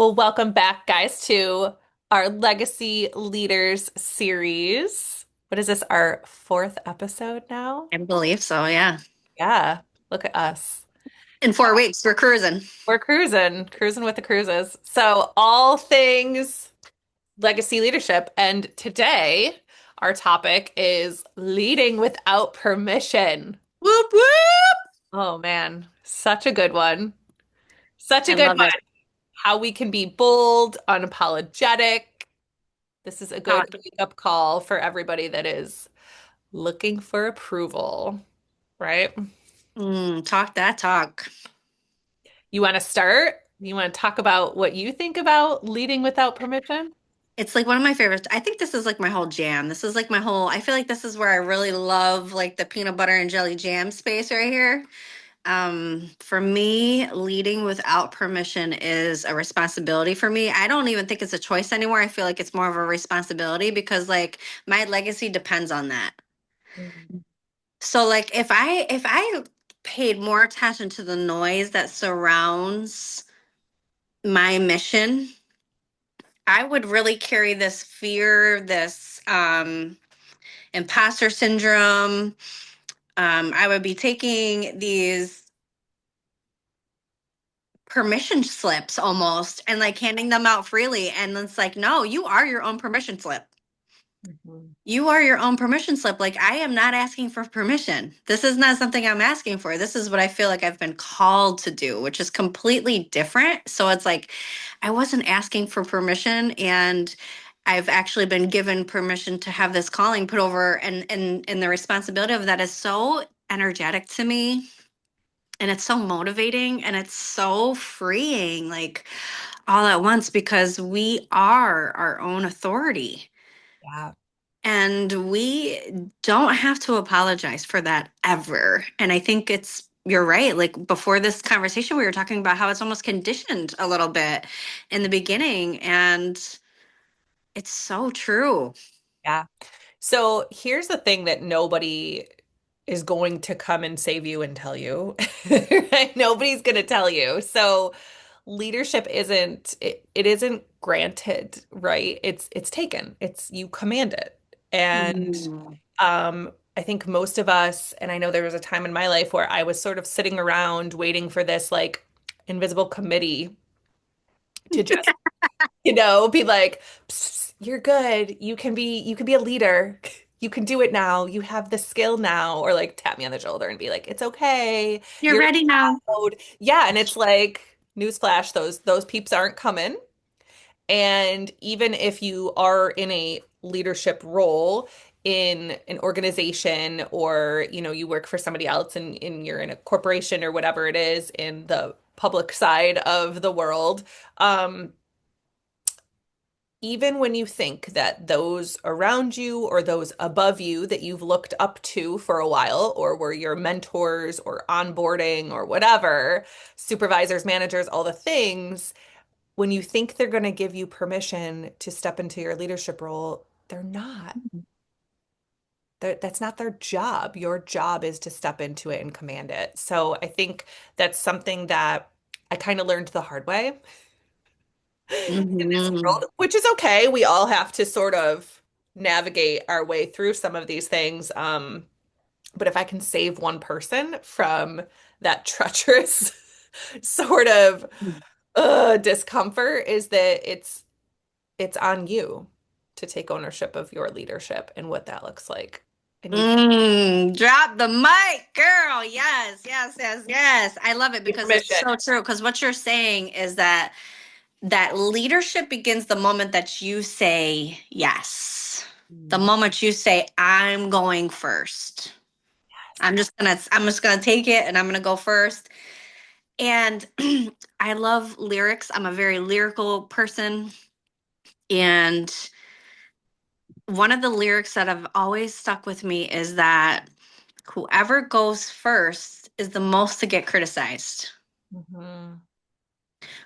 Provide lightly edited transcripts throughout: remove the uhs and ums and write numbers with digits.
Well, welcome back, guys, to our Legacy Leaders series. What is this, our fourth episode now? I believe so, yeah. Yeah, look at us. In 4 weeks, we're cruising. We're cruising with the cruises. So, all things legacy leadership. And today, our topic is leading without permission. Whoop, whoop. Oh, man, such a good one. Such a I good love one. it. How we can be bold, unapologetic. This is a good Talk, wake-up call for everybody that is looking for approval, right? talk that talk. You want to start? You want to talk about what you think about leading without permission? It's like one of my favorites. I think this is like my whole jam. This is like my whole, I feel like this is where I really love like the peanut butter and jelly jam space right here. For me, leading without permission is a responsibility for me. I don't even think it's a choice anymore. I feel like it's more of a responsibility because like my legacy depends on that. Mm. So like if I paid more attention to the noise that surrounds my mission, I would really carry this fear, this imposter syndrome. I would be taking these permission slips almost and like handing them out freely. And it's like, no, you are your own permission slip. Mhm. You are your own permission slip. Like, I am not asking for permission. This is not something I'm asking for. This is what I feel like I've been called to do, which is completely different. So it's like, I wasn't asking for permission. And I've actually been given permission to have this calling put over. And the responsibility of that is so energetic to me. And it's so motivating and it's so freeing, like all at once, because we are our own authority. Yeah. And we don't have to apologize for that ever. And I think you're right. Like before this conversation, we were talking about how it's almost conditioned a little bit in the beginning. And it's so true. Yeah. So here's the thing that nobody is going to come and save you and tell you. Right? Nobody's going to tell you. So leadership it isn't granted, right? It's taken. It's you command it. And Mhm. I think most of us, and I know there was a time in my life where I was sort of sitting around waiting for this like invisible committee to just, be like, "Psst, you're good. You can be a leader. You can do it now. You have the skill now," or like tap me on the shoulder and be like, "It's okay. You're You're ready now. allowed." Yeah, and it's like newsflash, those peeps aren't coming. And even if you are in a leadership role in an organization or, you work for somebody else and you're in a corporation or whatever it is in the public side of the world, even when you think that those around you or those above you that you've looked up to for a while or were your mentors or onboarding or whatever, supervisors, managers, all the things, when you think they're going to give you permission to step into your leadership role, they're not. That's not their job. Your job is to step into it and command it. So I think that's something that I kind of learned the hard way in this Mhm. world, which is okay. We all have to sort of navigate our way through some of these things. But if I can save one person from that treacherous sort of discomfort, is that it's on you to take ownership of your leadership and what that looks like. And you can't Drop the mic, girl. Yes, yes, yes, yes. I love it give because it's permission. so true. Because what you're saying is that leadership begins the moment that you say yes. The Mm. moment you say, I'm going first. Yes. I'm just gonna take it and I'm gonna go first. And I love lyrics. I'm a very lyrical person. And one of the lyrics that have always stuck with me is that whoever goes first is the most to get criticized. Mhm.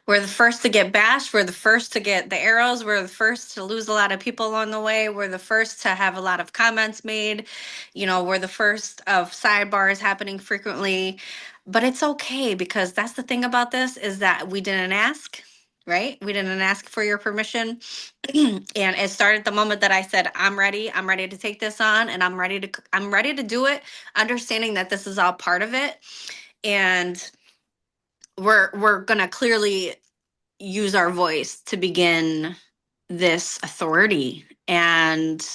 We're the first to get bashed. We're the first to get the arrows. We're the first to lose a lot of people along the way. We're the first to have a lot of comments made. We're the first of sidebars happening frequently. But it's okay because that's the thing about this is that we didn't ask. right? We didn't ask for your permission. And it started the moment that I said, I'm ready to take this on, and I'm ready to do it, understanding that this is all part of it. And we're gonna clearly use our voice to begin this authority. And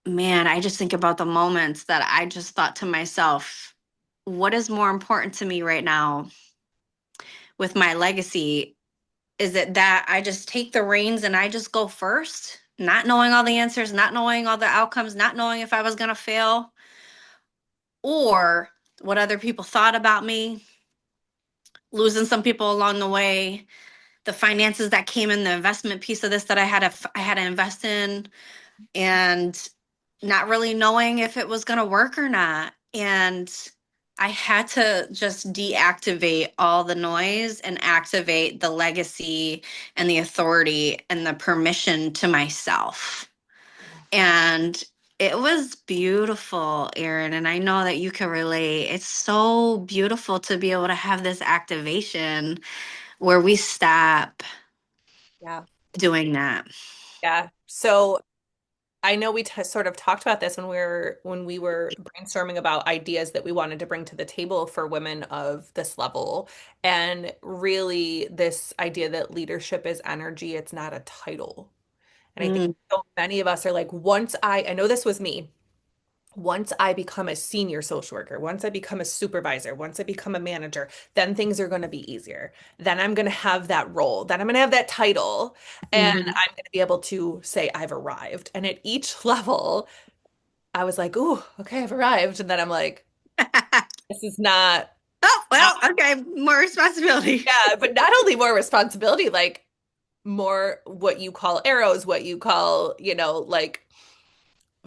man, I just think about the moments that I just thought to myself, what is more important to me right now with my legacy? Is it that I just take the reins and I just go first, not knowing all the answers, not knowing all the outcomes, not knowing if I was going to fail, or what other people thought about me, losing some people along the way, the finances that came in, the investment piece of this that I had to invest in, and not really knowing if it was going to work or not. And I had to just deactivate all the noise and activate the legacy and the authority and the permission to myself. And it was beautiful, Erin. And I know that you can relate. It's so beautiful to be able to have this activation where we stop Yeah. doing that. Yeah. So I know we t sort of talked about this when we were brainstorming about ideas that we wanted to bring to the table for women of this level. And really this idea that leadership is energy, it's not a title. And I think Mm, so many of us are like, I know this was me. Once I become a senior social worker, once I become a supervisor, once I become a manager, then things are going to be easier. Then I'm going to have that role. Then I'm going to have that title. And mhm. I'm going to be able to say I've arrived. And at each level, I was like, ooh, okay, I've arrived. And then I'm like, this is Oh, not, well, okay, more responsibility. yeah, but not only more responsibility, like more what you call arrows, what you call, like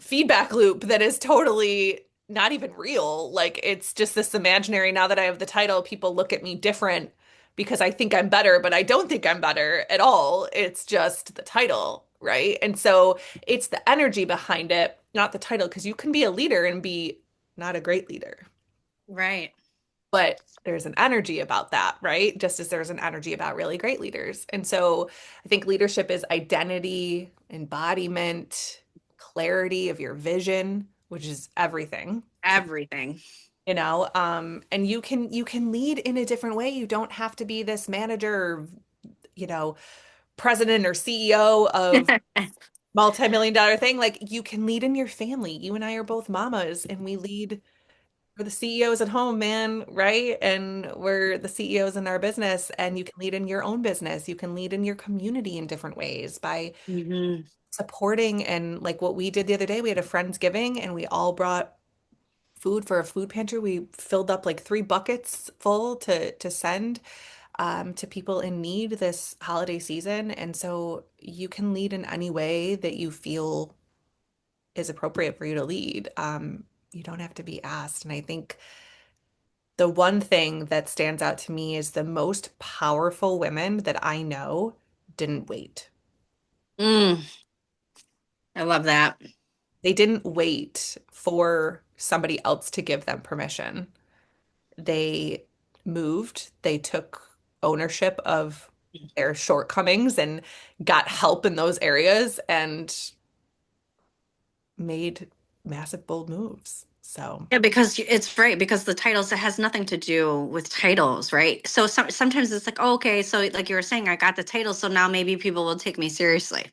feedback loop that is totally not even real. Like it's just this imaginary. Now that I have the title, people look at me different because I think I'm better, but I don't think I'm better at all. It's just the title, right? And so it's the energy behind it, not the title, because you can be a leader and be not a great leader. Right. But there's an energy about that, right? Just as there's an energy about really great leaders. And so I think leadership is identity, embodiment, clarity of your vision, which is everything to, Everything. and you can lead in a different way. You don't have to be this manager or, you know, president or CEO of multi-million dollar thing. Like you can lead in your family. You and I are both mamas and we lead. We're the CEOs at home, man, right? And we're the CEOs in our business, and you can lead in your own business. You can lead in your community in different ways by Hmm. supporting. And like what we did the other day, we had a Friendsgiving and we all brought food for a food pantry. We filled up like 3 buckets full to send to people in need this holiday season. And so you can lead in any way that you feel is appropriate for you to lead. You don't have to be asked. And I think the one thing that stands out to me is the most powerful women that I know didn't wait. Mm, I love that. They didn't wait for somebody else to give them permission. They moved, they took ownership of their shortcomings and got help in those areas and made massive, bold moves. So, Yeah, because it's right, because the titles, it has nothing to do with titles, right? So sometimes it's like, oh, okay, so like you were saying, I got the title, so now maybe people will take me seriously.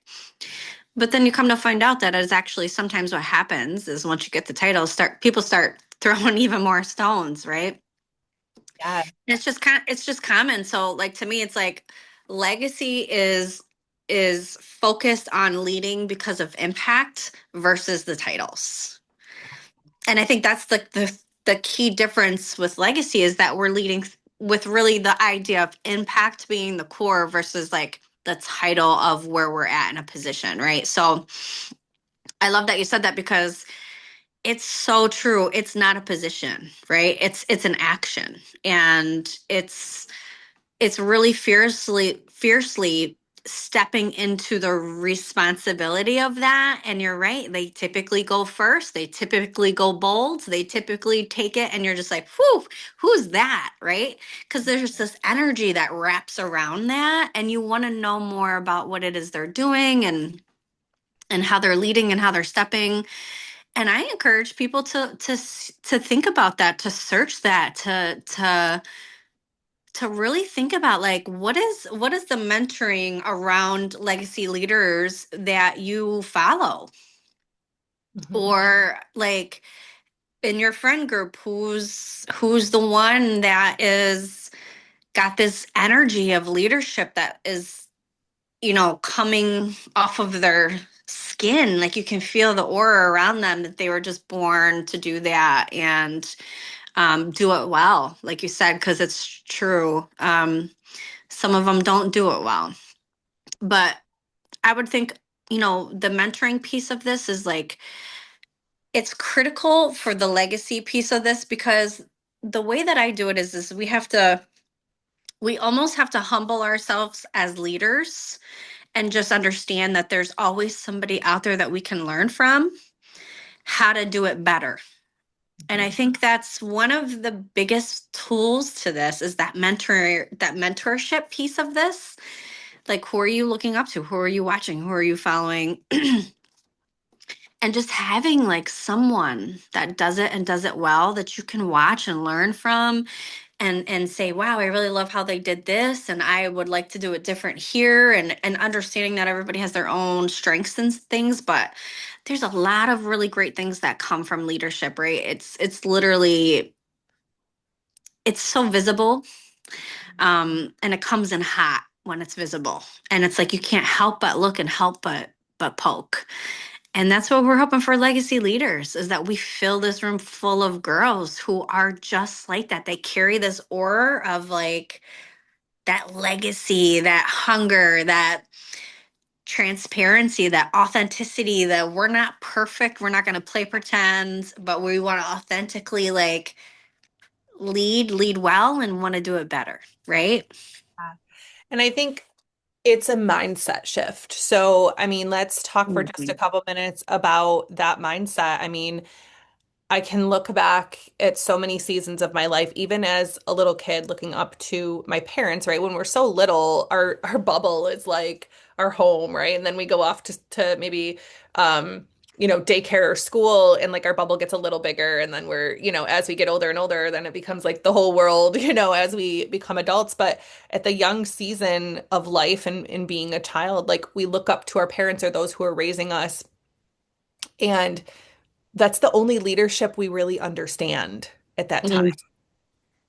But then you come to find out that is actually sometimes what happens is once you get the title, start people start throwing even more stones, right? yeah, It's just common. So like to me, it's like legacy is focused on leading because of impact versus the titles. And I think that's the key difference with legacy is that we're leading with really the idea of impact being the core versus like the title of where we're at in a position, right? So I love that you said that because it's so true. It's not a position, right? It's an action. And it's really fiercely stepping into the responsibility of that. And you're right, they typically go first, they typically go bold, they typically take it, and you're just like, whew, who's that, right? Because there's this energy that wraps around that, and you want to know more about what it is they're doing and how they're leading and how they're stepping. And I encourage people to think about that, to search that, to really think about like what is the mentoring around legacy leaders that you follow, Mhm. or like in your friend group, who's the one that is got this energy of leadership that is, coming off of their skin. Like you can feel the aura around them, that they were just born to do that and do it well, like you said, because it's true. Some of them don't do it well. But I would think, the mentoring piece of this is like, it's critical for the legacy piece of this, because the way that I do it is we almost have to humble ourselves as leaders and just understand that there's always somebody out there that we can learn from how to do it better. And I Mhm. think that's one of the biggest tools to this, is that mentorship piece of this. Like, who are you looking up to? Who are you watching? Who are you following? And just having like someone that does it and does it well, that you can watch and learn from, and say, wow, I really love how they did this, and I would like to do it different here. And understanding that everybody has their own strengths and things, but there's a lot of really great things that come from leadership, right? It's literally, it's so visible, and it comes in hot when it's visible, and it's like you can't help but look and help but poke. And that's what we're hoping for legacy leaders, is that we fill this room full of girls who are just like that. They carry this aura of like that legacy, that hunger, that transparency, that authenticity, that we're not perfect. We're not going to play pretend, but we want to authentically like lead well and want to do it better, right? Yeah. And I think it's a mindset shift. So, I mean, let's talk for just a Mhm. couple minutes about that mindset. I mean, I can look back at so many seasons of my life, even as a little kid, looking up to my parents, right? When we're so little, our bubble is like our home, right? And then we go off to maybe daycare or school, and like our bubble gets a little bigger. And then as we get older and older, then it becomes like the whole world, as we become adults. But at the young season of life and being a child, like we look up to our parents or those who are raising us. And that's the only leadership we really understand at that time,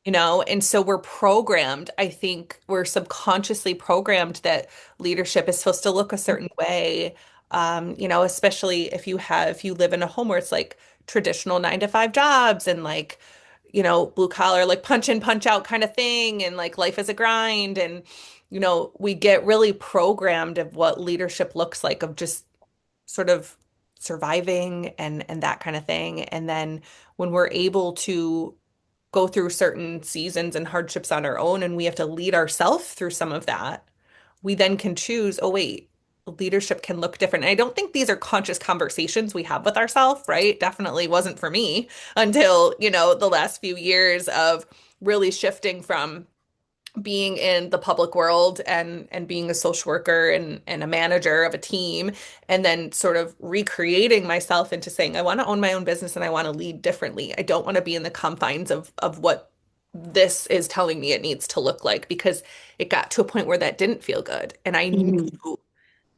Mm. And so we're programmed, I think we're subconsciously programmed that leadership is supposed to look a certain way. Especially if you live in a home where it's like traditional 9 to 5 jobs and like, blue collar, like punch in, punch out kind of thing, and like life is a grind. And, we get really programmed of what leadership looks like, of just sort of surviving and that kind of thing. And then when we're able to go through certain seasons and hardships on our own, and we have to lead ourselves through some of that, we then can choose, oh wait, leadership can look different. And I don't think these are conscious conversations we have with ourselves, right? Definitely wasn't for me until, the last few years of really shifting from being in the public world and being a social worker and a manager of a team, and then sort of recreating myself into saying I want to own my own business and I want to lead differently. I don't want to be in the confines of what this is telling me it needs to look like, because it got to a point where that didn't feel good and I knew Mhm.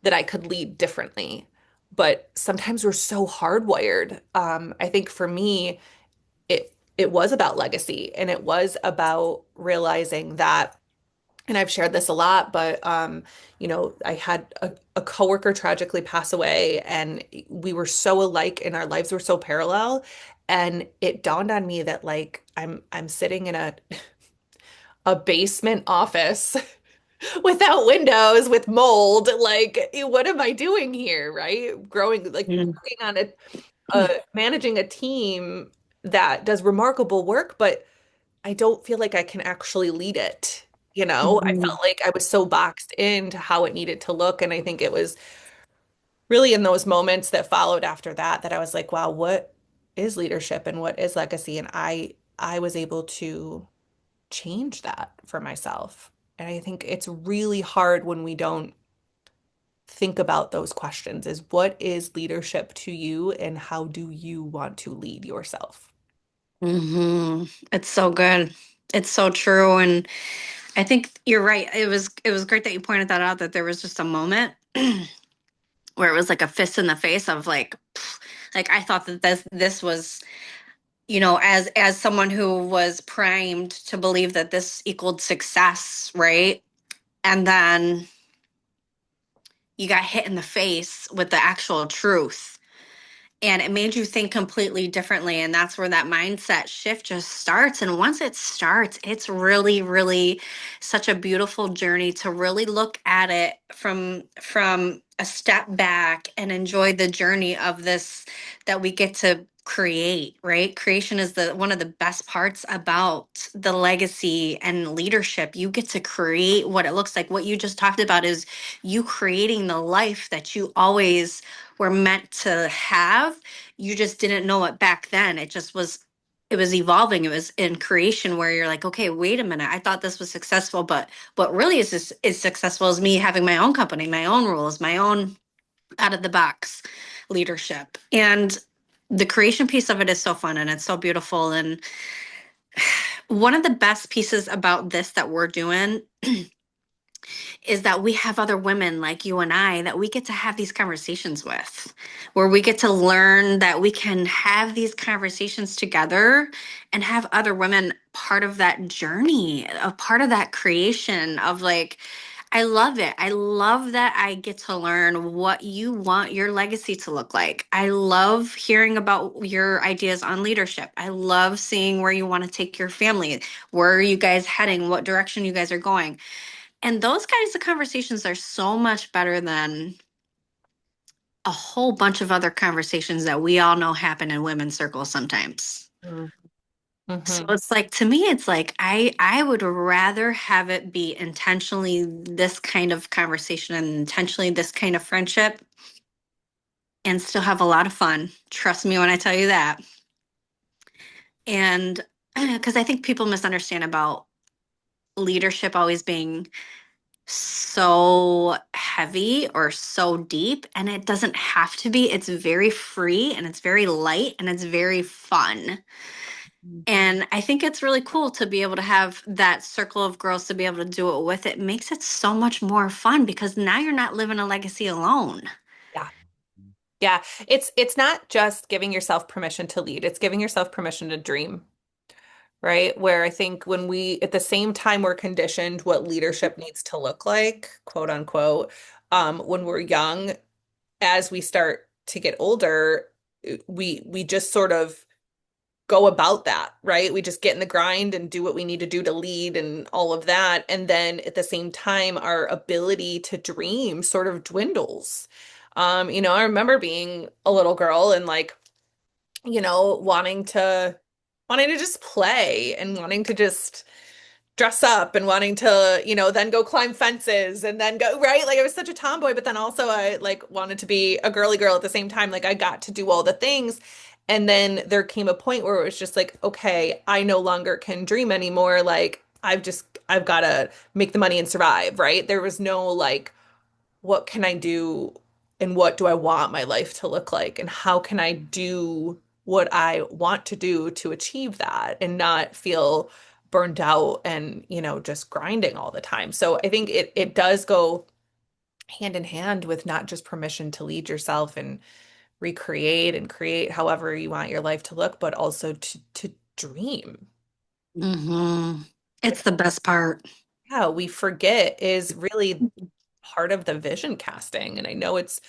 that I could lead differently. But sometimes we're so hardwired. I think for me, it was about legacy, and it was about realizing that, and I've shared this a lot, but I had a coworker tragically pass away, and we were so alike and our lives were so parallel. And it dawned on me that like I'm sitting in a basement office without windows with mold. Like, what am I doing here, right? Growing, like Mhm. working on managing a team that does remarkable work, but I don't feel like I can actually lead it, I Mhm. felt like I was so boxed into how it needed to look. And I think it was really in those moments that followed after that that I was like, wow, what is leadership and what is legacy? And I was able to change that for myself. And I think it's really hard when we don't think about those questions is what is leadership to you and how do you want to lead yourself? It's so good. It's so true. And I think you're right. It was great that you pointed that out, that there was just a moment where it was like a fist in the face of like, like I thought that this was, as someone who was primed to believe that this equaled success, right? And then you got hit in the face with the actual truth, and it made you think completely differently, and that's where that mindset shift just starts. And once it starts, it's really, really such a beautiful journey to really look at it from a step back and enjoy the journey of this that we get to create. Right, creation is the one of the best parts about the legacy and leadership. You get to create what it looks like. What you just talked about is you creating the life that you always were meant to have. You just didn't know it back then. It was evolving. It was in creation where you're like, okay, wait a minute. I thought this was successful, but what really is successful is me having my own company, my own rules, my own out of the box leadership. And the creation piece of it is so fun and it's so beautiful. And one of the best pieces about this that we're doing is that we have other women like you and I that we get to have these conversations with, where we get to learn that we can have these conversations together and have other women part of that journey, a part of that creation of like, I love it. I love that I get to learn what you want your legacy to look like. I love hearing about your ideas on leadership. I love seeing where you want to take your family. Where are you guys heading? What direction you guys are going? And those kinds of conversations are so much better than a whole bunch of other conversations that we all know happen in women's circles sometimes. So Mm-hmm. it's like, to me, it's like I would rather have it be intentionally this kind of conversation and intentionally this kind of friendship and still have a lot of fun. Trust me when I tell you that. And because I think people misunderstand about leadership always being so heavy or so deep, and it doesn't have to be. It's very free and it's very light and it's very fun. And I think it's really cool to be able to have that circle of girls to be able to do it with. It makes it so much more fun because now you're not living a legacy alone. Yeah. Yeah. It's not just giving yourself permission to lead, it's giving yourself permission to dream, right? Where I think when we at the same time we're conditioned what leadership needs to look like, quote unquote, when we're young, as we start to get older, we just sort of go about that, right? We just get in the grind and do what we need to do to lead and all of that. And then at the same time, our ability to dream sort of dwindles. I remember being a little girl and like, wanting to just play and wanting to just dress up and wanting to, then go climb fences and then go, right? Like I was such a tomboy, but then also I like wanted to be a girly girl at the same time. Like I got to do all the things. And then there came a point where it was just like, okay, I no longer can dream anymore. Like I've got to make the money and survive, right? There was no like, what can I do and what do I want my life to look like? And how can I do what I want to do to achieve that and not feel burned out and, just grinding all the time. So I think it does go hand in hand with not just permission to lead yourself and recreate and create however you want your life to look, but also to dream. Hmm. It's the best part. Yeah, we forget is really part of the vision casting. And I know it's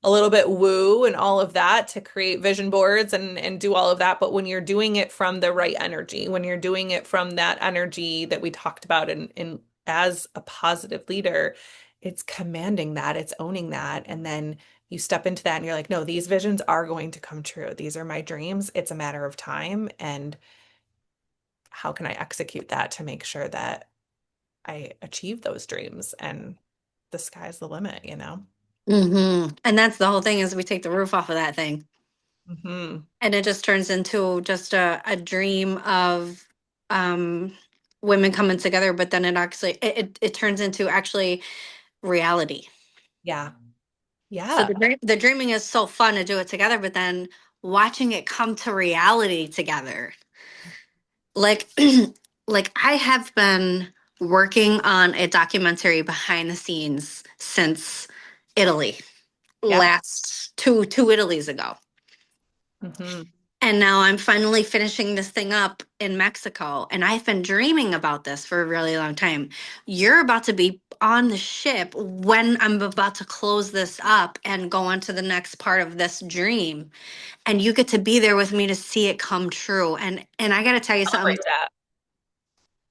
a little bit woo and all of that to create vision boards and do all of that. But when you're doing it from the right energy, when you're doing it from that energy that we talked about in as a positive leader, it's commanding that, it's owning that. And then you step into that and you're like, no, these visions are going to come true. These are my dreams. It's a matter of time. And how can I execute that to make sure that I achieve those dreams, and the sky's the limit, you know? And that's the whole thing is we take the roof off of that thing. Hmm. And it just turns into just a dream of um women coming together, but then it actually it turns into actually reality. Yeah. So Yeah. the dreaming is so fun to do it together, but then watching it come to reality together. Like like I have been working on a documentary behind the scenes since Italy Yeah. last two Italies ago. Hmm. And now I'm finally finishing this thing up in Mexico. And I've been dreaming about this for a really long time. You're about to be on the ship when I'm about to close this up and go on to the next part of this dream. And you get to be there with me to see it come true. And I gotta tell you something. Celebrate that.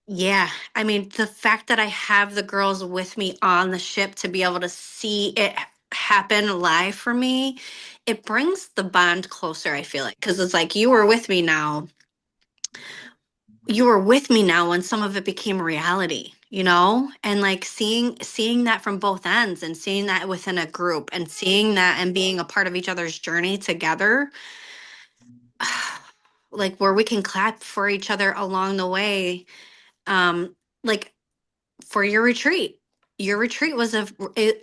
Yeah. I mean, the fact that I have the girls with me on the ship to be able to see it happen live for me, it brings the bond closer, I feel like. Because it's like you were with me now. You were with me now when some of it became reality, you know? And like seeing that from both ends and seeing that within a group and seeing that and being a part of each other's journey together, like where we can clap for each other along the way. Like for your retreat. Your retreat was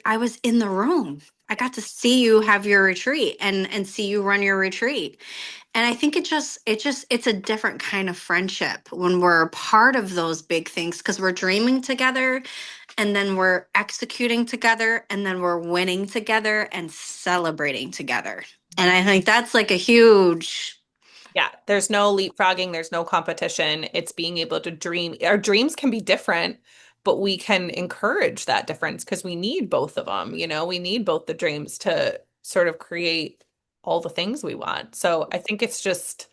I was in the room. I got to see you have your retreat and see you run your retreat. And I think it's a different kind of friendship when we're a part of those big things because we're dreaming together and then we're executing together and then we're winning together and celebrating together. And I think that's like a huge. Yeah, there's no leapfrogging, there's no competition. It's being able to dream. Our dreams can be different, but we can encourage that difference because we need both of them. You know, we need both the dreams to sort of create all the things we want. So I think it's just,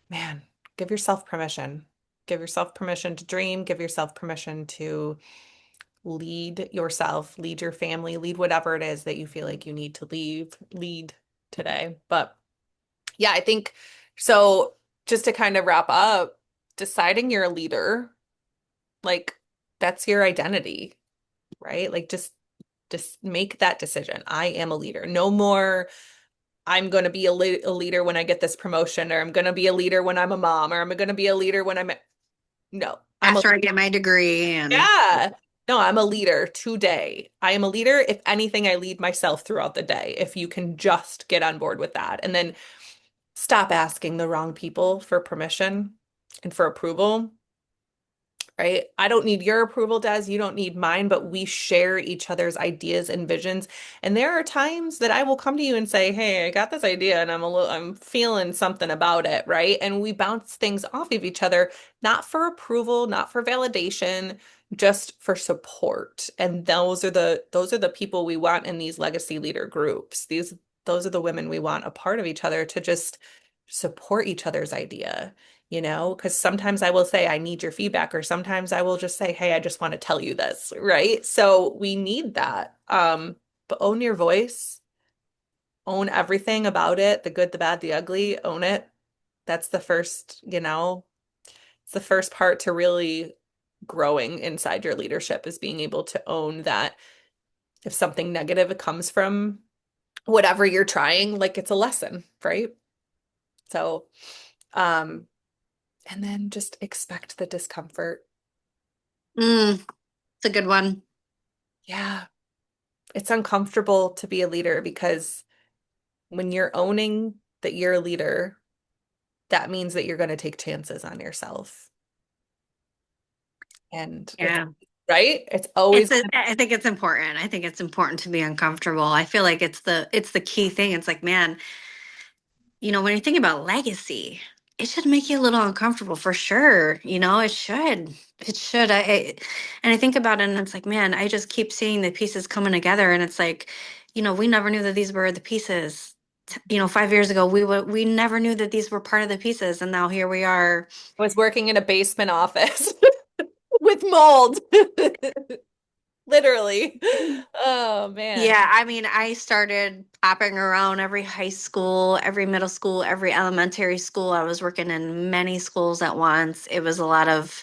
man, give yourself permission. Give yourself permission to dream, give yourself permission to lead yourself, lead your family, lead whatever it is that you feel like you need to lead today. But yeah, I think so. Just to kind of wrap up, deciding you're a leader, like that's your identity, right? Like just make that decision. I am a leader. No more, I'm going to be a leader when I get this promotion, or I'm going to be a leader when I'm a mom, or I'm going to be a leader when I'm no, I'm a After I get my degree and yeah. No, I'm a leader today. I am a leader. If anything, I lead myself throughout the day. If you can just get on board with that. And then stop asking the wrong people for permission and for approval, right? I don't need your approval, Des. You don't need mine, but we share each other's ideas and visions. And there are times that I will come to you and say, "Hey, I got this idea and I'm feeling something about it," right? And we bounce things off of each other, not for approval, not for validation, just for support. And those are the people we want in these legacy leader groups. Those are the women we want a part of each other to just support each other's idea, you know, because sometimes I will say, I need your feedback, or sometimes I will just say, hey, I just want to tell you this, right? So we need that. But own your voice, own everything about it, the good, the bad, the ugly, own it. That's the first, it's the first part to really growing inside your leadership is being able to own that if something negative comes from whatever you're trying, like it's a lesson, right? So, um, and then just expect the discomfort. it's a good one. Yeah, it's uncomfortable to be a leader because when you're owning that you're a leader, that means that you're going to take chances on yourself. And it's Yeah. right. It's always, I think it's important. I think it's important to be uncomfortable. I feel like it's the key thing. It's like, man, when you think about legacy, it should make you a little uncomfortable for sure. It should. It should. And I think about it and it's like, man, I just keep seeing the pieces coming together and it's like, we never knew that these were the pieces. 5 years ago, we never knew that these were part of the pieces and now here we are. I was working in a basement office with mold, literally. Oh man. Yeah, I mean, I started popping around every high school, every middle school, every elementary school. I was working in many schools at once. It was a lot of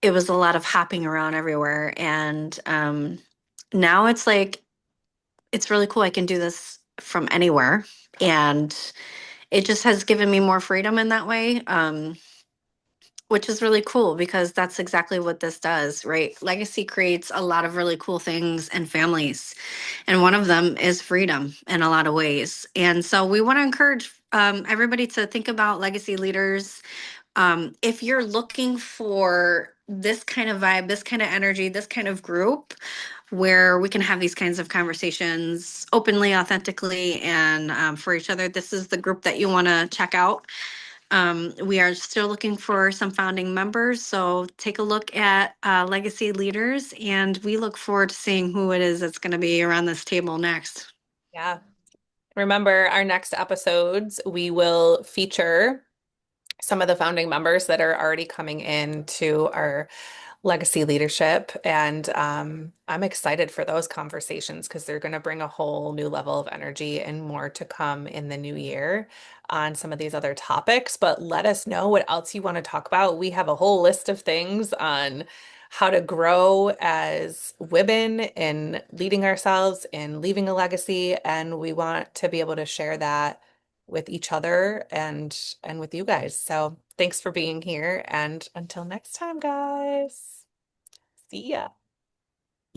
it was a lot of hopping around everywhere. And now it's like, it's really cool. I can do this from anywhere. And it just has given me more freedom in that way. Which is really cool because that's exactly what this does, right? Legacy creates a lot of really cool things in families. And one of them is freedom in a lot of ways. And so we want to encourage everybody to think about legacy leaders. If you're looking for this kind of vibe, this kind of energy, this kind of group where we can have these kinds of conversations openly, authentically, and for each other, this is the group that you want to check out. We are still looking for some founding members, so take a look at legacy leaders, and we look forward to seeing who it is that's going to be around this table next. Yeah. Remember, our next episodes, we will feature some of the founding members that are already coming into our legacy leadership. And I'm excited for those conversations because they're going to bring a whole new level of energy and more to come in the new year on some of these other topics. But let us know what else you want to talk about. We have a whole list of things on how to grow as women in leading ourselves and leaving a legacy. And we want to be able to share that with each other and with you guys. So thanks for being here and until next time, guys. See ya.